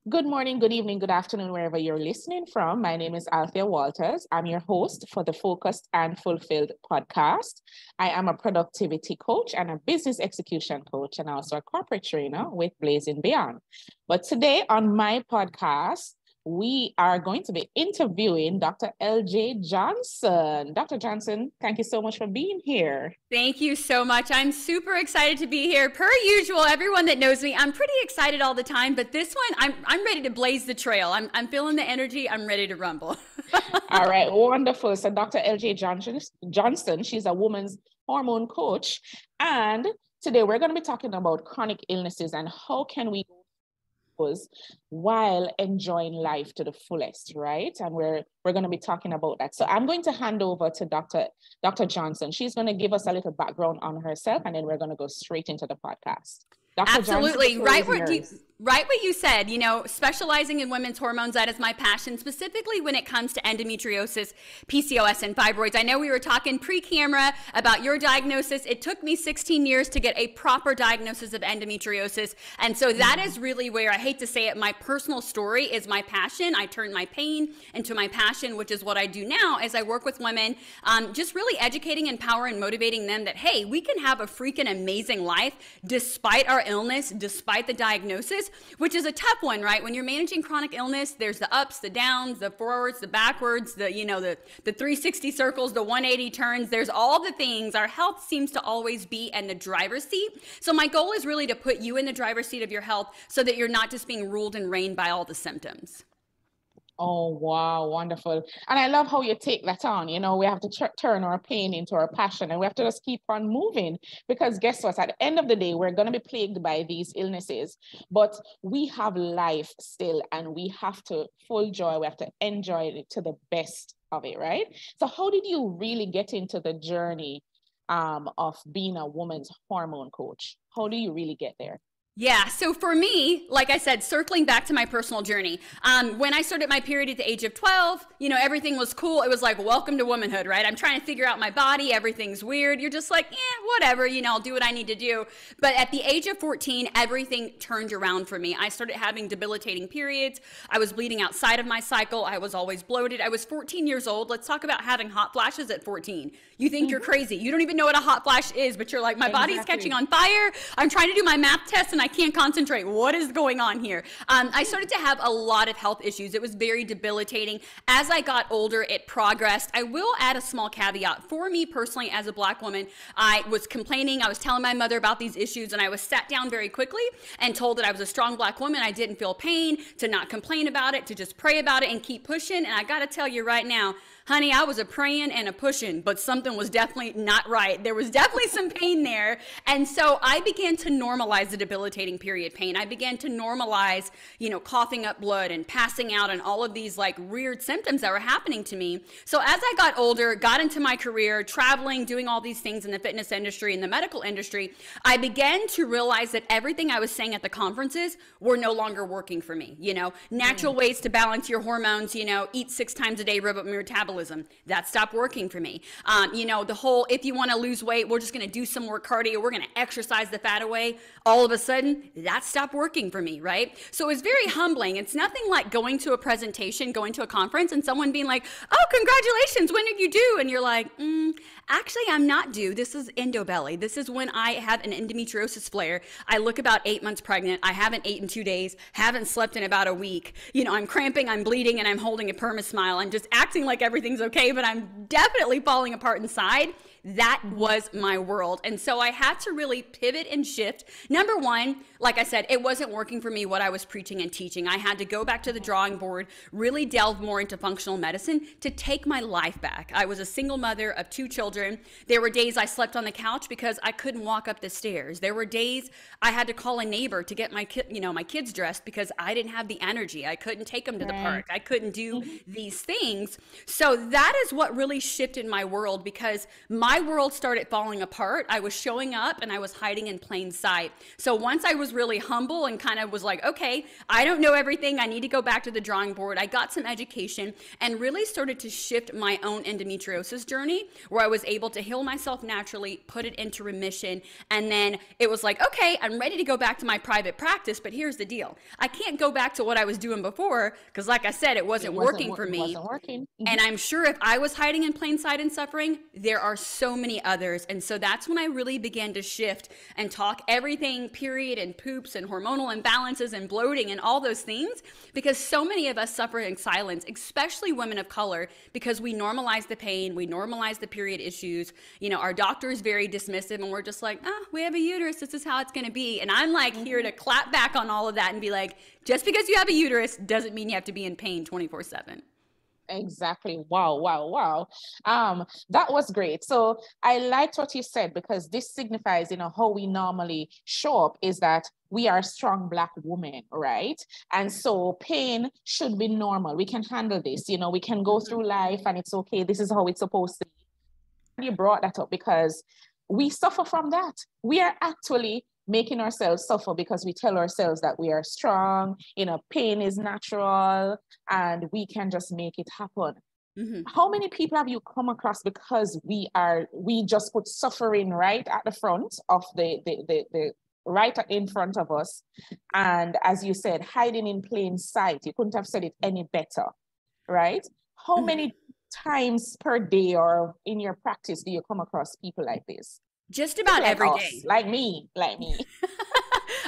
Good morning, good evening, good afternoon, wherever you're listening from. My name is Althea Walters. I'm your host for the Focused and Fulfilled podcast. I am a productivity coach and a business execution coach, and also a corporate trainer with Blazing Beyond. But today on my podcast, we are going to be interviewing Dr. LJ Johnson. Dr. Johnson, thank you so much for being here. Thank you so much. I'm super excited to be here. Per usual, everyone that knows me, I'm pretty excited all the time, but this one, I'm ready to blaze the trail. I'm feeling the energy. I'm ready to rumble. All right, wonderful. So Dr. LJ Johnson, she's a woman's hormone coach. And today we're going to be talking about chronic illnesses and how can we while enjoying life to the fullest, right? And we're going to be talking about that. So I'm going to hand over to Dr. Johnson. She's going to give us a little background on herself, and then we're going to go straight into the podcast. Dr. Absolutely. Johnson, right what you said, specializing in women's hormones, that is my passion, specifically when it comes to endometriosis, PCOS, and fibroids. I know we were talking pre-camera about your diagnosis. It took me 16 years to get a proper diagnosis of endometriosis. And so that is really where, I hate to say it, my personal story is my passion. I turned my pain into my passion, which is what I do now as I work with women, just really educating, empowering, motivating them that, hey, we can have a freaking amazing life despite our illness, despite the diagnosis, which is a tough one, right? When you're managing chronic illness, there's the ups, the downs, the forwards, the backwards, the 360 circles, the 180 turns. There's all the things. Our health seems to always be in the driver's seat. So my goal is really to put you in the driver's seat of your health so that you're not just being ruled and reigned by all the symptoms. Oh, wow, wonderful. And I love how you take that on. We have to turn our pain into our passion, and we have to just keep on moving, because guess what? At the end of the day, we're going to be plagued by these illnesses, but we have life still, and we have to full joy. We have to enjoy it to the best of it, right? So how did you really get into the journey of being a woman's hormone coach? How do you really get there? Yeah, so for me, like I said, circling back to my personal journey, when I started my period at the age of 12, everything was cool. It was like, welcome to womanhood, right? I'm trying to figure out my body. Everything's weird. You're just like, whatever, I'll do what I need to do. But at the age of 14, everything turned around for me. I started having debilitating periods. I was bleeding outside of my cycle. I was always bloated. I was 14 years old. Let's talk about having hot flashes at 14. You think you're crazy. You don't even know what a hot flash is, but you're like, my body's catching on fire. I'm trying to do my math test and I can't concentrate. What is going on here? I started to have a lot of health issues. It was very debilitating. As I got older, it progressed. I will add a small caveat. For me personally, as a Black woman, I was complaining. I was telling my mother about these issues, and I was sat down very quickly and told that I was a strong Black woman. I didn't feel pain, to not complain about it, to just pray about it and keep pushing. And I got to tell you right now, honey, I was a praying and a pushing, but something was definitely not right. There was definitely some pain there. And so I began to normalize the debilitating period pain. I began to normalize, coughing up blood and passing out and all of these like weird symptoms that were happening to me. So as I got older, got into my career, traveling, doing all these things in the fitness industry and the medical industry, I began to realize that everything I was saying at the conferences were no longer working for me. Natural ways to balance your hormones, eat 6 times a day, rev up your metabolism. That stopped working for me. The whole, if you want to lose weight, we're just going to do some more cardio. We're going to exercise the fat away. All of a sudden, that stopped working for me, right? So it's very humbling. It's nothing like going to a presentation, going to a conference, and someone being like, oh, congratulations, when did you do? And you're like, actually, I'm not due. This is endobelly. This is when I have an endometriosis flare. I look about 8 months pregnant. I haven't eaten 2 days, haven't slept in about a week. I'm cramping, I'm bleeding, and I'm holding a perma-smile. I'm just acting like everything's okay, but I'm definitely falling apart inside. That was my world. And so I had to really pivot and shift. Number one, like I said, it wasn't working for me what I was preaching and teaching. I had to go back to the drawing board, really delve more into functional medicine to take my life back. I was a single mother of 2 children. There were days I slept on the couch because I couldn't walk up the stairs. There were days I had to call a neighbor to get my kids dressed because I didn't have the energy. I couldn't take them to the park. I couldn't do these things. So that is what really shifted my world, because my my world started falling apart. I was showing up and I was hiding in plain sight. So once I was really humble and kind of was like, okay, I don't know everything. I need to go back to the drawing board. I got some education and really started to shift my own endometriosis journey, where I was able to heal myself naturally, put it into remission. And then it was like, okay, I'm ready to go back to my private practice. But here's the deal. I can't go back to what I was doing before because, like I said, it wasn't working for me. It wasn't working. And I'm sure if I was hiding in plain sight and suffering, there are so many others. And so that's when I really began to shift and talk everything, period, and poops and hormonal imbalances and bloating and all those things, because so many of us suffer in silence, especially women of color, because we normalize the pain, we normalize the period issues. You know, our doctor is very dismissive and we're just like, we have a uterus, this is how it's going to be. And I'm like here to clap back on all of that and be like, just because you have a uterus doesn't mean you have to be in pain 24/7. Exactly. Wow, wow, wow. That was great. So I liked what you said, because this signifies, you know, how we normally show up is that we are strong Black women, right? And so pain should be normal. We can handle this, you know, we can go through life and it's okay. This is how it's supposed to be. You brought that up because we suffer from that. We are actually making ourselves suffer because we tell ourselves that we are strong, you know, pain is natural and we can just make it happen. How many people have you come across because we just put suffering right at the front of the right in front of us, and as you said, hiding in plain sight. You couldn't have said it any better, right? How many times per day or in your practice do you come across people like this? Just about every day. Like me.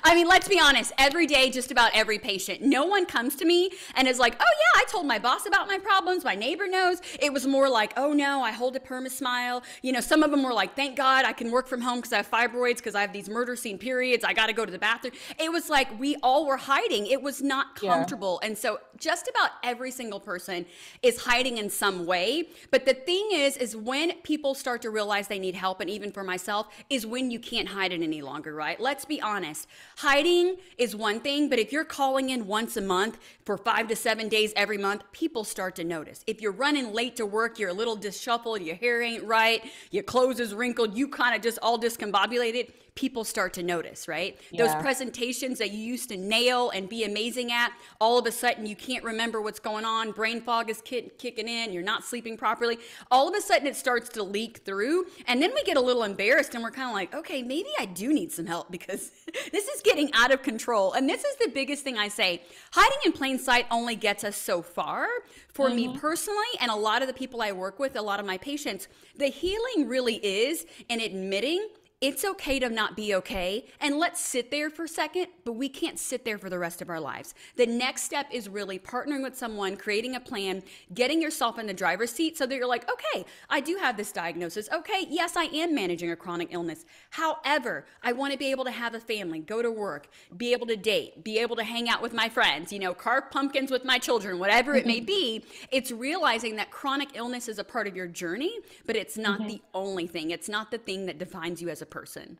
I mean, let's be honest, every day, just about every patient. No one comes to me and is like, oh yeah, I told my boss about my problems. My neighbor knows. It was more like, oh no, I hold a perma-smile. You know, some of them were like, thank God I can work from home because I have fibroids, because I have these murder scene periods. I got to go to the bathroom. It was like we all were hiding. It was not comfortable. Yeah. And so just about every single person is hiding in some way. But the thing is when people start to realize they need help, and even for myself, is when you can't hide it any longer, right? Let's be honest. Hiding is one thing, but if you're calling in once a month for 5 to 7 days every month, people start to notice. If you're running late to work, you're a little disheveled, your hair ain't right, your clothes is wrinkled, you kind of just all discombobulated, people start to notice, right? Yeah. Those presentations that you used to nail and be amazing at, all of a sudden you can't remember what's going on, brain fog is kicking in, you're not sleeping properly. All of a sudden it starts to leak through, and then we get a little embarrassed and we're kind of like, okay, maybe I do need some help because this is getting out of control. And this is the biggest thing I say. Hiding in plain sight only gets us so far. For me personally, and a lot of the people I work with, a lot of my patients, the healing really is in admitting it's okay to not be okay, and let's sit there for a second, but we can't sit there for the rest of our lives. The next step is really partnering with someone, creating a plan, getting yourself in the driver's seat so that you're like, okay, I do have this diagnosis. Okay, yes, I am managing a chronic illness. However, I want to be able to have a family, go to work, be able to date, be able to hang out with my friends, you know, carve pumpkins with my children, whatever it may be. It's realizing that chronic illness is a part of your journey, but it's not the only thing. It's not the thing that defines you as a person.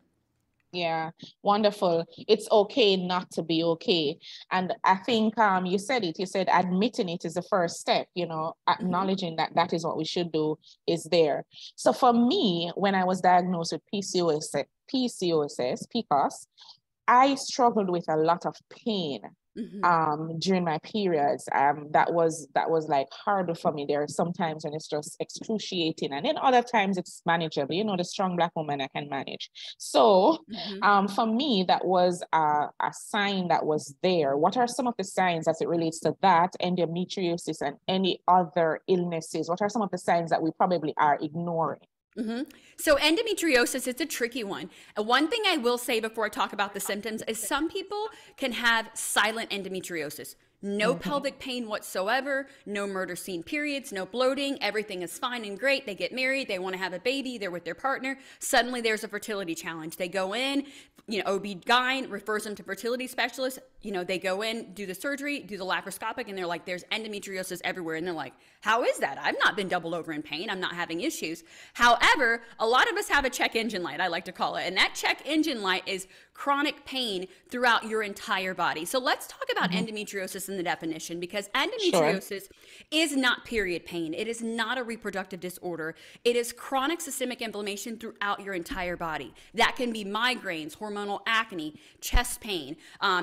Yeah, wonderful. It's okay not to be okay. And I think you said it, you said admitting it is the first step, you know, acknowledging that that is what we should do is there. So for me, when I was diagnosed with PCOS, I struggled with a lot of pain during my periods. That was like harder for me. There are some times when it's just excruciating, and then other times it's manageable. You know, the strong Black woman I can manage. So for me, that was a sign that was there. What are some of the signs as it relates to that, endometriosis and any other illnesses? What are some of the signs that we probably are ignoring? So endometriosis, it's a tricky one. And one thing I will say before I talk about the symptoms is some people can have silent endometriosis. No pelvic pain whatsoever, no murder scene periods, no bloating, everything is fine and great. They get married, they want to have a baby, they're with their partner. Suddenly there's a fertility challenge. They go in, you know, OB-GYN refers them to fertility specialists. You know, they go in, do the surgery, do the laparoscopic, and they're like, there's endometriosis everywhere. And they're like, how is that? I've not been doubled over in pain. I'm not having issues. However, a lot of us have a check engine light, I like to call it. And that check engine light is chronic pain throughout your entire body. So let's talk about endometriosis in the definition, because endometriosis is not period pain. It is not a reproductive disorder. It is chronic systemic inflammation throughout your entire body. That can be migraines, hormonal acne, chest pain.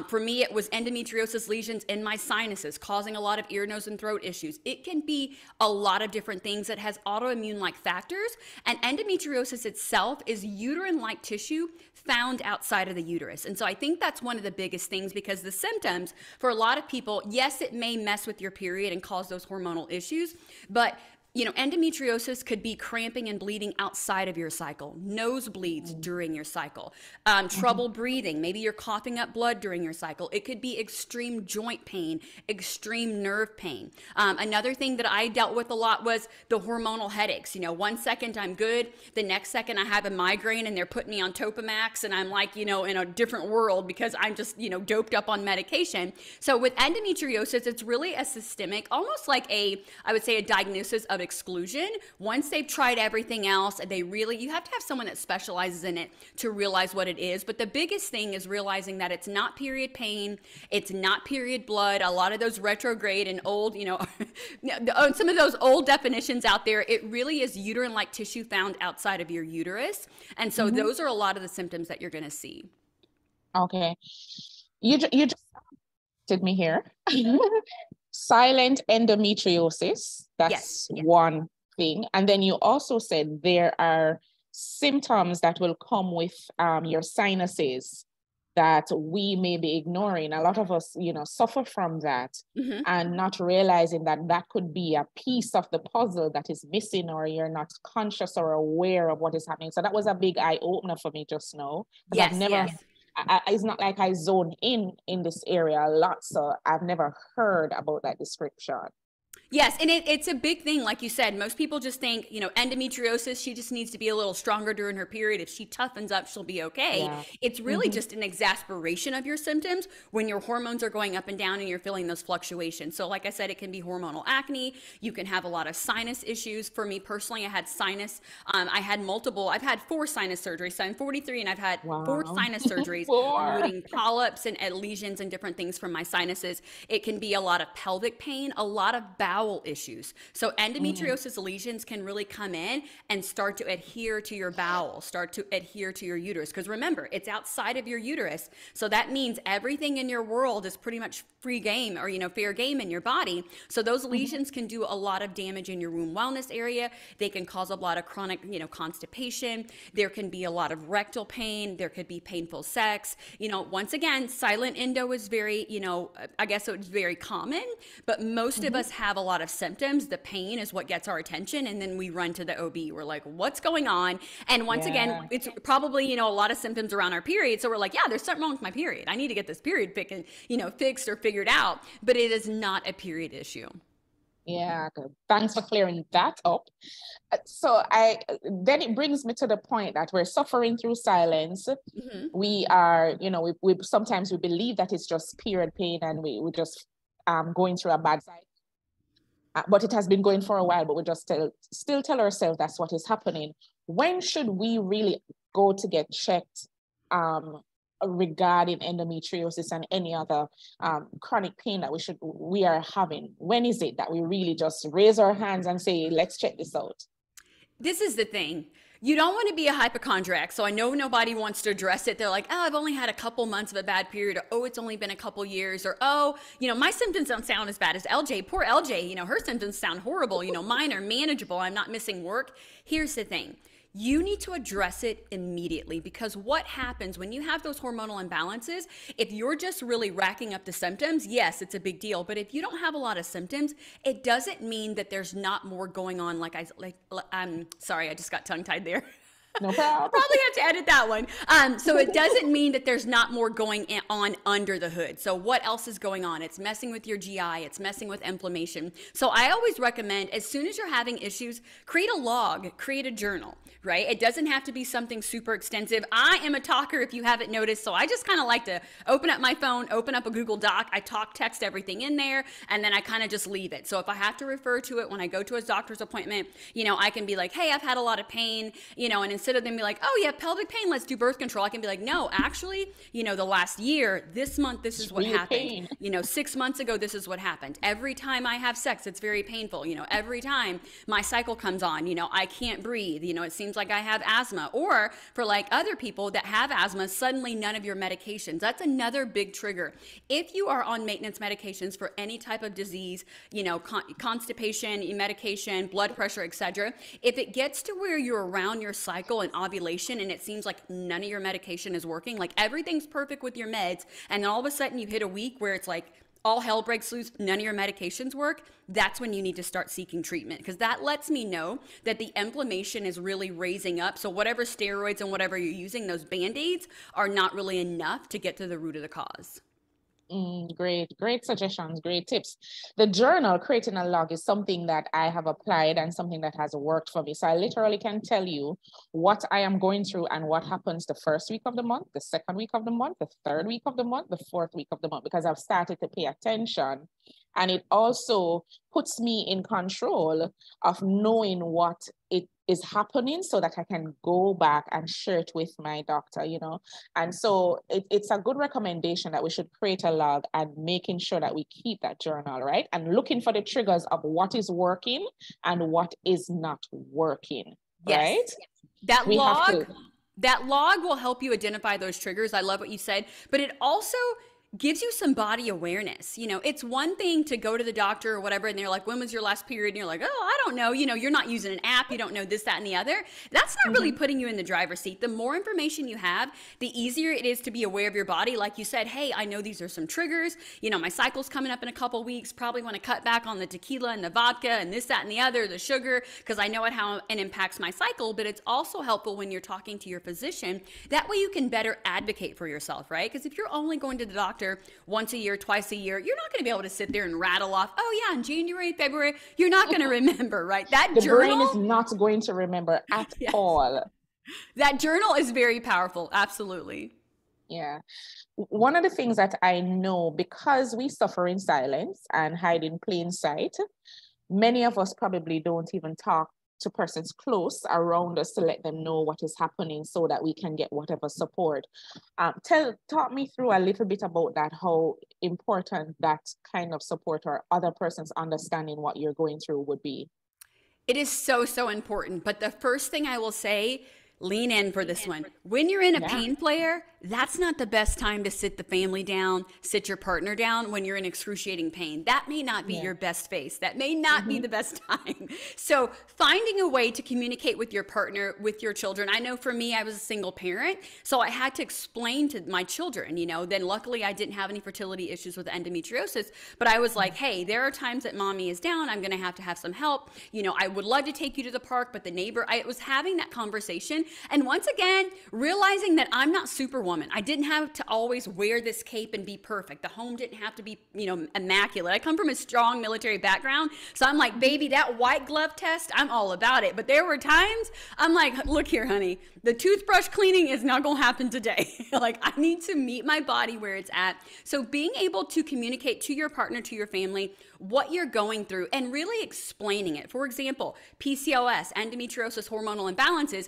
For me, it was endometriosis lesions in my sinuses, causing a lot of ear, nose, and throat issues. It can be a lot of different things that has autoimmune-like factors, and endometriosis itself is uterine-like tissue found outside of the uterus. And so I think that's one of the biggest things, because the symptoms for a lot of people, yes, it may mess with your period and cause those hormonal issues, but endometriosis could be cramping and bleeding outside of your cycle, nosebleeds during your cycle, trouble breathing. Maybe you're coughing up blood during your cycle. It could be extreme joint pain, extreme nerve pain. Another thing that I dealt with a lot was the hormonal headaches. 1 second I'm good, the next second I have a migraine and they're putting me on Topamax and I'm like, in a different world because I'm just, doped up on medication. So with endometriosis, it's really a systemic, almost like I would say a diagnosis of exclusion. Once they've tried everything else, and you have to have someone that specializes in it to realize what it is. But the biggest thing is realizing that it's not period pain, it's not period blood. A lot of those retrograde and old, some of those old definitions out there, it really is uterine-like tissue found outside of your uterus. And so those are a lot of the symptoms that you're going to see. Okay. You just did me here. Silent endometriosis, that's one thing. And then you also said there are symptoms that will come with your sinuses that we may be ignoring. A lot of us, suffer from that and not realizing that that could be a piece of the puzzle that is missing, or you're not conscious or aware of what is happening. So that was a big eye opener for me just now. Yes, I've never, it's not like I zone in this area a lot, so I've never heard about that description. Yes, and it's a big thing. Like you said, most people just think, endometriosis, she just needs to be a little stronger during her period. If she toughens up, she'll be okay. Yeah. It's really just an exasperation of your symptoms when your hormones are going up and down and you're feeling those fluctuations. So like I said, it can be hormonal acne. You can have a lot of sinus issues. For me personally, I had sinus. I've had 4 sinus surgeries. So I'm 43 and I've had 4 sinus surgeries, including polyps and lesions and different things from my sinuses. It can be a lot of pelvic pain, a lot of bowel issues. So endometriosis lesions can really come in and start to adhere to your bowel, start to adhere to your uterus. Because remember, it's outside of your uterus. So that means everything in your world is pretty much free game, or, fair game in your body. So those lesions can do a lot of damage in your womb wellness area. They can cause a lot of chronic, constipation. There can be a lot of rectal pain. There could be painful sex. Once again, silent endo is very, I guess it's very common, but most of us have a lot of symptoms. The pain is what gets our attention, and then we run to the OB. We're like, what's going on? And once again, it's probably, a lot of symptoms around our period. So we're like, yeah, there's something wrong with my period. I need to get this period fixed or figured out, but it is not a period issue. Yeah, good. Thanks for clearing that up. So then it brings me to the point that we're suffering through silence. We are, we sometimes we believe that it's just period pain and we just going through a bad cycle. But it has been going for a while, but we just still tell ourselves that's what is happening. When should we really go to get checked regarding endometriosis and any other chronic pain that we are having? When is it that we really just raise our hands and say, let's check this out? This is the thing. You don't want to be a hypochondriac. So I know nobody wants to address it. They're like, oh, I've only had a couple months of a bad period, or oh, it's only been a couple years, or oh, my symptoms don't sound as bad as LJ. Poor LJ, her symptoms sound horrible. Mine are manageable. I'm not missing work. Here's the thing. You need to address it immediately, because what happens when you have those hormonal imbalances, if you're just really racking up the symptoms, yes, it's a big deal. But if you don't have a lot of symptoms, it doesn't mean that there's not more going on. I'm sorry, I just got tongue tied there. No problem. I'll probably have to edit that one. So it doesn't mean that there's not more going on under the hood. So what else is going on? It's messing with your GI. It's messing with inflammation. So I always recommend, as soon as you're having issues, create a log, create a journal, right? It doesn't have to be something super extensive. I am a talker, if you haven't noticed. So I just kind of like to open up my phone, open up a Google Doc. I text everything in there, and then I kind of just leave it. So if I have to refer to it when I go to a doctor's appointment, I can be like, hey, I've had a lot of pain, and instead of them be like, oh yeah, pelvic pain, let's do birth control, I can be like, no, actually, the last year, this month, this is what happened. 6 months ago, this is what happened. Every time I have sex, it's very painful. Every time my cycle comes on, I can't breathe. It seems like I have asthma. Or for like other people that have asthma, suddenly none of your medications. That's another big trigger. If you are on maintenance medications for any type of disease, constipation, medication, blood pressure, etc., if it gets to where you're around your cycle and ovulation and it seems like none of your medication is working, like everything's perfect with your meds, and then all of a sudden you hit a week where it's like all hell breaks loose, none of your medications work, that's when you need to start seeking treatment, because that lets me know that the inflammation is really raising up. So whatever steroids and whatever you're using, those Band-Aids are not really enough to get to the root of the cause. Great suggestions, great tips. The journal, creating a log, is something that I have applied and something that has worked for me. So I literally can tell you what I am going through and what happens the first week of the month, the second week of the month, the third week of the month, the fourth week of the month, because I've started to pay attention. And it also puts me in control of knowing what it is happening so that I can go back and share it with my doctor, And so it's a good recommendation that we should create a log and making sure that we keep that journal, right? And looking for the triggers of what is working and what is not working, right? That log will help you identify those triggers. I love what you said, but it also gives you some body awareness. It's one thing to go to the doctor or whatever, and they're like, when was your last period? And you're like, oh, I don't know. You're not using an app. You don't know this, that, and the other. That's not really putting you in the driver's seat. The more information you have, the easier it is to be aware of your body. Like you said, hey, I know these are some triggers. My cycle's coming up in a couple weeks. Probably want to cut back on the tequila and the vodka and this, that, and the other, the sugar, because I know how it impacts my cycle. But it's also helpful when you're talking to your physician. That way you can better advocate for yourself, right? Because if you're only going to the doctor once a year, twice a year, you're not going to be able to sit there and rattle off, oh yeah, in January, February, you're not going to remember, right? The brain is not going to remember at all. That journal is very powerful. Absolutely. Yeah. One of the things that I know, because we suffer in silence and hide in plain sight, many of us probably don't even talk to persons close around us to let them know what is happening so that we can get whatever support. Talk me through a little bit about that, how important that kind of support or other persons understanding what you're going through would be. It is so, so important. But the first thing I will say, lean in for this one. When you're in a pain flare, that's not the best time to sit the family down, sit your partner down when you're in excruciating pain. That may not be your best face. That may not be the best time. So finding a way to communicate with your partner, with your children. I know for me, I was a single parent, so I had to explain to my children, then luckily I didn't have any fertility issues with endometriosis, but I was like, hey, there are times that mommy is down. I'm going to have some help. I would love to take you to the park, but the neighbor, I was having that conversation. And once again, realizing that I'm not Superwoman. I didn't have to always wear this cape and be perfect. The home didn't have to be, immaculate. I come from a strong military background. So I'm like, baby, that white glove test, I'm all about it. But there were times I'm like, look here, honey, the toothbrush cleaning is not going to happen today. Like, I need to meet my body where it's at. So being able to communicate to your partner, to your family, what you're going through and really explaining it. For example, PCOS, endometriosis, hormonal imbalances,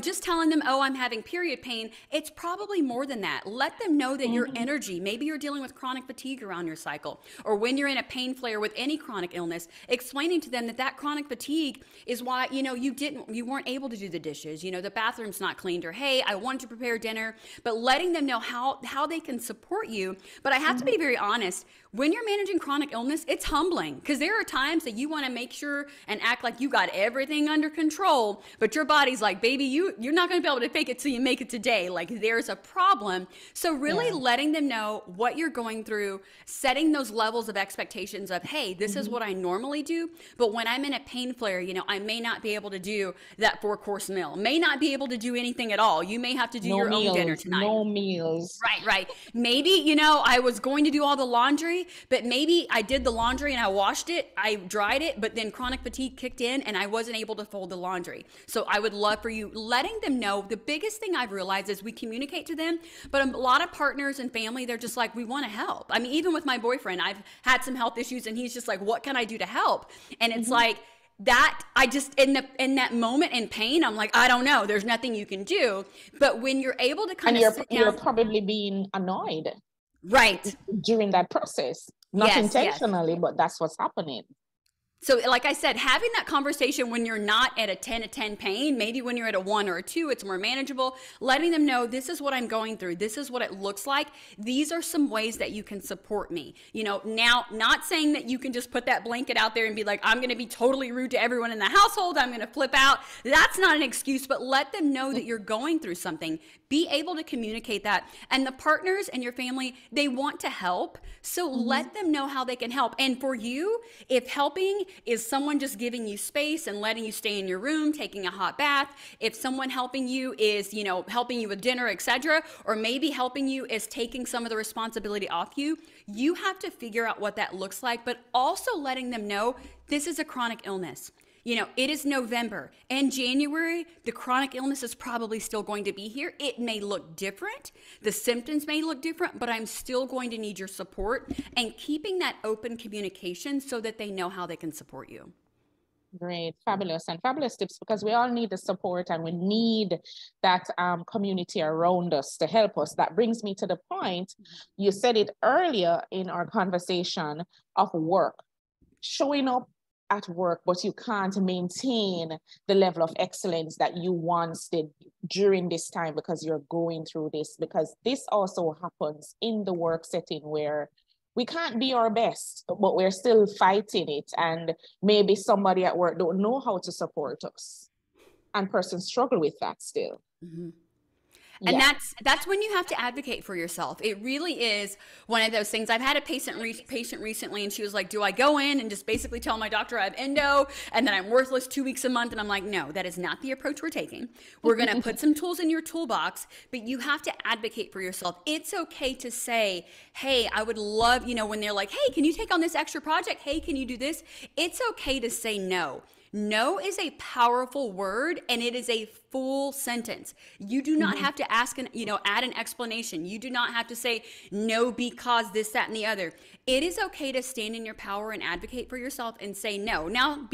just telling them, oh, I'm having period pain. It's probably more than that. Let them know that your energy, maybe you're dealing with chronic fatigue around your cycle, or when you're in a pain flare with any chronic illness, explaining to them that chronic fatigue is why, you weren't able to do the dishes, the bathroom's not cleaned, or hey, I wanted to prepare dinner, but letting them know how they can support you. But I have to be very honest, when you're managing chronic illness, it's humbling, because there are times that you want to make sure and act like you got everything under control, but your body's like, baby, you're not going to be able to fake it till you make it today. Like, there's a problem. So really letting them know what you're going through, setting those levels of expectations of, hey, this is what I normally do, but when I'm in a pain flare, I may not be able to do that 4-course meal, may not be able to do anything at all. You may have to do your own dinner tonight. No meals. Right. Maybe, I was going to do all the laundry, but maybe I did the laundry and I washed it, I dried it, but then chronic fatigue kicked in and I wasn't able to fold the laundry. So I would love for you letting them know. The biggest thing I've realized is we communicate to them, but a lot of partners and family, they're just like, we want to help. I mean, even with my boyfriend, I've had some health issues and he's just like, what can I do to help? And it's like, that I just in that moment in pain, I'm like, I don't know, there's nothing you can do. But when you're able to kind of sit down, you're probably being annoyed right? during that process, not Yes, yes. intentionally, but that's what's happening. So like I said, having that conversation when you're not at a 10 to 10 pain, maybe when you're at a 1 or a 2, it's more manageable, letting them know this is what I'm going through. This is what it looks like. These are some ways that you can support me. You know, now not saying that you can just put that blanket out there and be like, I'm going to be totally rude to everyone in the household. I'm going to flip out. That's not an excuse, but let them know that you're going through something. Be able to communicate that. And the partners and your family, they want to help. So let them know how they can help. And for you, if helping is someone just giving you space and letting you stay in your room, taking a hot bath, if someone helping you is, you know, helping you with dinner, etc., or maybe helping you is taking some of the responsibility off you, you have to figure out what that looks like, but also letting them know this is a chronic illness. You know, it is November and January, the chronic illness is probably still going to be here. It may look different. The symptoms may look different, but I'm still going to need your support, and keeping that open communication so that they know how they can support you. Great, fabulous, and fabulous tips, because we all need the support and we need that community around us to help us. That brings me to the point, you said it earlier in our conversation of work, showing up at work, but you can't maintain the level of excellence that you once did during this time because you're going through this, because this also happens in the work setting where we can't be our best, but we're still fighting it. And maybe somebody at work don't know how to support us, and persons struggle with that still. And that's when you have to advocate for yourself. It really is one of those things. I've had a patient recently, and she was like, do I go in and just basically tell my doctor I have endo and then I'm worthless 2 weeks a month? And I'm like, no, that is not the approach we're taking. We're going to put some tools in your toolbox, but you have to advocate for yourself. It's okay to say, hey, I would love, you know, when they're like, hey, can you take on this extra project? Hey, can you do this? It's okay to say no. No is a powerful word, and it is a full sentence. You do not have to ask add an explanation. You do not have to say no because this, that, and the other. It is okay to stand in your power and advocate for yourself and say no. Now,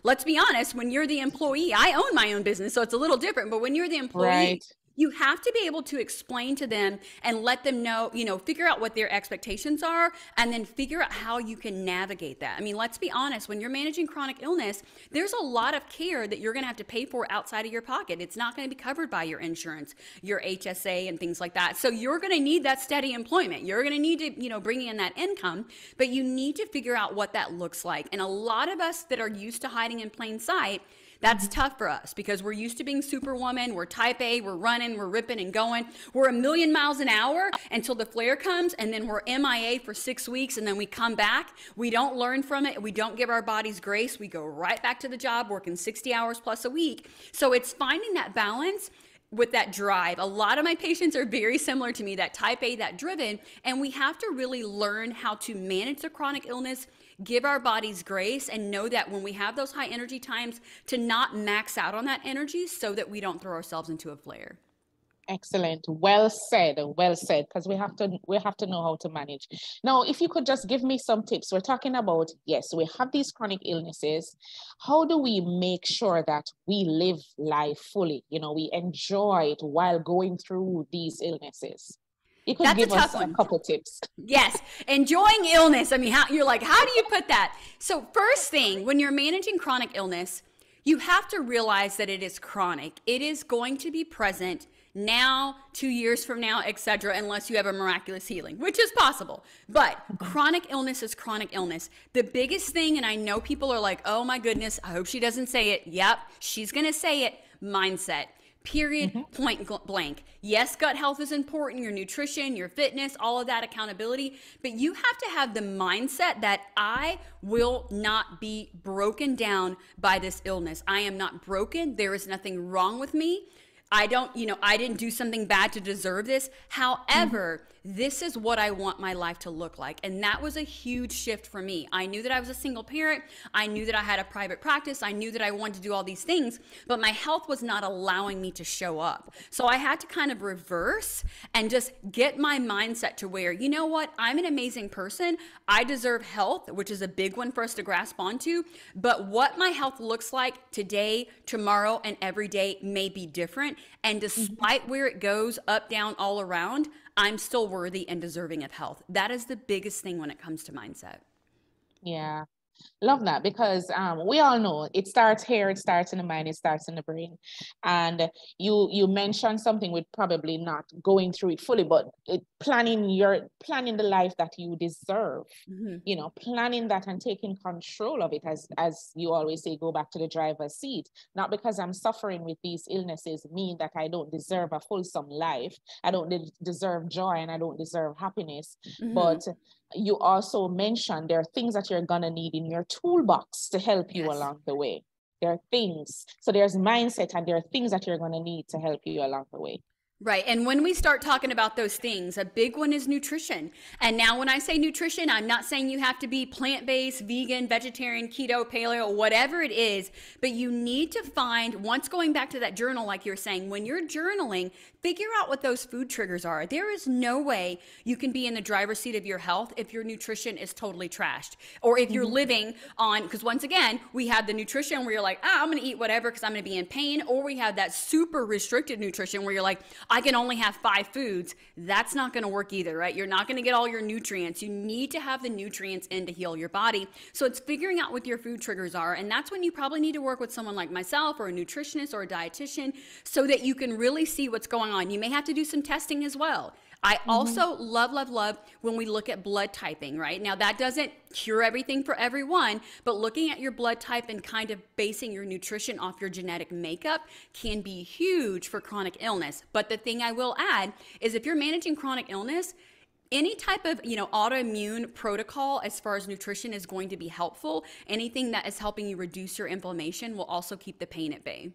let's be honest, when you're the employee, I own my own business, so it's a little different, but when you're the employee, right, you have to be able to explain to them and let them know, figure out what their expectations are, and then figure out how you can navigate that. I mean, let's be honest, when you're managing chronic illness, there's a lot of care that you're going to have to pay for outside of your pocket. It's not going to be covered by your insurance, your HSA, and things like that. So you're going to need that steady employment. You're going to need to, bring in that income, but you need to figure out what that looks like. And a lot of us that are used to hiding in plain sight, that's tough for us because we're used to being superwoman. We're type A, we're running, we're ripping and going. We're a million miles an hour until the flare comes, and then we're MIA for 6 weeks, and then we come back. We don't learn from it. We don't give our bodies grace. We go right back to the job, working 60 hours plus a week. So it's finding that balance with that drive. A lot of my patients are very similar to me, that type A, that driven, and we have to really learn how to manage the chronic illness, give our bodies grace, and know that when we have those high energy times, to not max out on that energy so that we don't throw ourselves into a flare. Excellent. Well said, because we have to know how to manage. Now, if you could just give me some tips. We're talking about, yes, we have these chronic illnesses. How do we make sure that we live life fully? We enjoy it while going through these illnesses. You could give us a couple tips. Yes, enjoying illness. I mean, how do you put that? So first thing, when you're managing chronic illness, you have to realize that it is chronic. It is going to be present now, 2 years from now, etc., unless you have a miraculous healing, which is possible. But chronic illness is chronic illness. The biggest thing, and I know people are like, oh my goodness, I hope she doesn't say it. Yep, she's going to say it. Mindset. Period, point blank. Yes, gut health is important, your nutrition, your fitness, all of that, accountability, but you have to have the mindset that I will not be broken down by this illness. I am not broken. There is nothing wrong with me. I don't, I didn't do something bad to deserve this. However, this is what I want my life to look like. And that was a huge shift for me. I knew that I was a single parent. I knew that I had a private practice. I knew that I wanted to do all these things, but my health was not allowing me to show up. So I had to kind of reverse and just get my mindset to where, you know what, I'm an amazing person. I deserve health, which is a big one for us to grasp onto. But what my health looks like today, tomorrow, and every day may be different. And despite where it goes, up, down, all around, I'm still worthy and deserving of health. That is the biggest thing when it comes to mindset. Yeah. Love that, because we all know it starts here, it starts in the mind, it starts in the brain. And you mentioned something with probably not going through it fully, but planning the life that you deserve, planning that and taking control of it, as you always say, go back to the driver's seat. Not because I'm suffering with these illnesses mean that I don't deserve a fulsome life. I don't deserve joy and I don't deserve happiness. But you also mentioned there are things that you're going to need in your toolbox to help you along the way. There are things. So there's mindset and there are things that you're going to need to help you along the way. Right. And when we start talking about those things, a big one is nutrition. And now when I say nutrition, I'm not saying you have to be plant-based, vegan, vegetarian, keto, paleo, whatever it is, but you need to find, once going back to that journal, like you're saying, when you're journaling, figure out what those food triggers are. There is no way you can be in the driver's seat of your health if your nutrition is totally trashed. Or if you're living on, because once again, we have the nutrition where you're like, I'm going to eat whatever because I'm going to be in pain. Or we have that super restricted nutrition where you're like, I can only have 5 foods. That's not going to work either, right? You're not going to get all your nutrients. You need to have the nutrients in to heal your body. So it's figuring out what your food triggers are. And that's when you probably need to work with someone like myself or a nutritionist or a dietitian so that you can really see what's going on. You may have to do some testing as well. I also love when we look at blood typing, right? Now that doesn't cure everything for everyone, but looking at your blood type and kind of basing your nutrition off your genetic makeup can be huge for chronic illness. But the thing I will add is if you're managing chronic illness, any type of, autoimmune protocol as far as nutrition is going to be helpful. Anything that is helping you reduce your inflammation will also keep the pain at bay.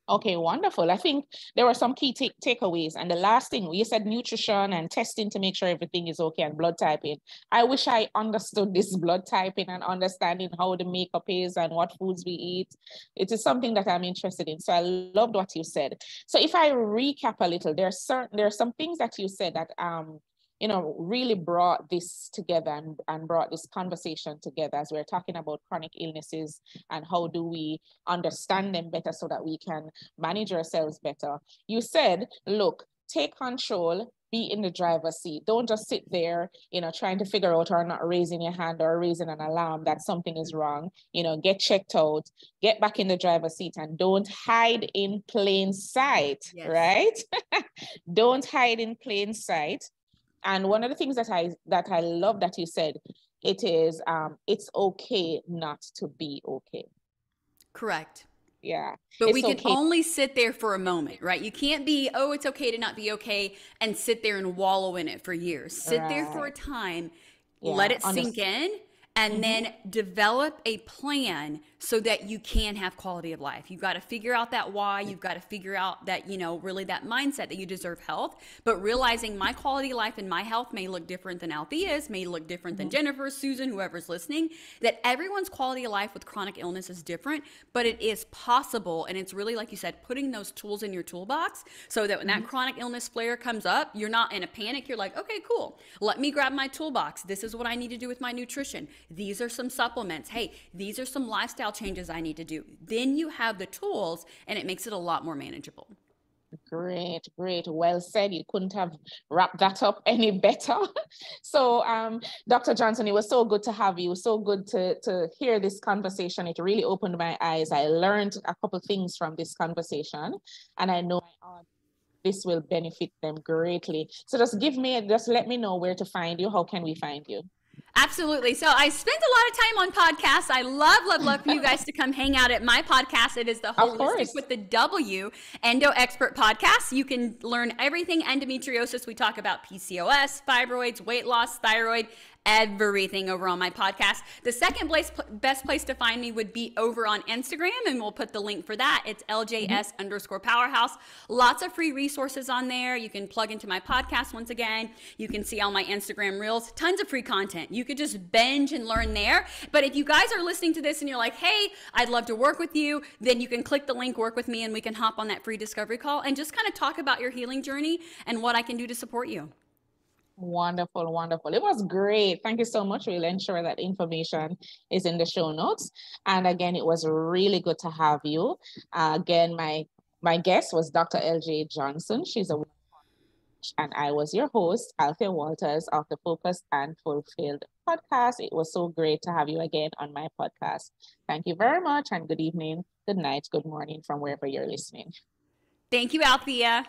Okay, wonderful. I think there were some key takeaways. And the last thing, you said nutrition and testing to make sure everything is okay and blood typing. I wish I understood this blood typing and understanding how the makeup is and what foods we eat. It is something that I'm interested in. So I loved what you said. So if I recap a little, there are some things that you said that really brought this together and brought this conversation together as we're talking about chronic illnesses and how do we understand them better so that we can manage ourselves better. You said, look, take control, be in the driver's seat. Don't just sit there, trying to figure out or not raising your hand or raising an alarm that something is wrong. Get checked out, get back in the driver's seat, and don't hide in plain sight, right? Don't hide in plain sight. And one of the things that I love that you said, it's okay not to be okay. Correct. Yeah. But we can only sit there for a moment, right? You can't be, it's okay to not be okay and sit there and wallow in it for years. Sit there for a time, let it sink in, and then develop a plan so that you can have quality of life. You've got to figure out that why. You've got to figure out that, really that mindset that you deserve health, but realizing my quality of life and my health may look different than Althea's, may look different than Jennifer's, Susan, whoever's listening, that everyone's quality of life with chronic illness is different, but it is possible. And it's really, like you said, putting those tools in your toolbox so that when that chronic illness flare comes up, you're not in a panic. You're like, okay, cool. Let me grab my toolbox. This is what I need to do with my nutrition. These are some supplements. Hey, these are some lifestyle changes I need to do. Then you have the tools and it makes it a lot more manageable. Great. Well said. You couldn't have wrapped that up any better. So, Dr. Johnson, it was so good to have you. So good to hear this conversation. It really opened my eyes. I learned a couple things from this conversation, and I know this will benefit them greatly. So just let me know where to find you. How can we find you? Absolutely. So I spent a lot of time on podcasts. I love for you guys to come hang out at my podcast. It is the Holistic with the W Endo Expert podcast. You can learn everything endometriosis. We talk about PCOS, fibroids, weight loss, thyroid, everything over on my podcast. The second best place to find me would be over on Instagram, and we'll put the link for that. It's LJS_powerhouse. Lots of free resources on there. You can plug into my podcast once again. You can see all my Instagram reels, tons of free content. You could just binge and learn there. But if you guys are listening to this and you're like, hey, I'd love to work with you, then you can click the link, work with me, and we can hop on that free discovery call and just kind of talk about your healing journey and what I can do to support you. Wonderful, wonderful. It was great. Thank you so much. We'll ensure that information is in the show notes. And again, it was really good to have you. Again, my guest was Dr. LJ Johnson. She's a and I was your host, Althea Walters of the Focused and Fulfilled podcast. It was so great to have you again on my podcast. Thank you very much, and good evening, good night, good morning from wherever you're listening. Thank you, Althea.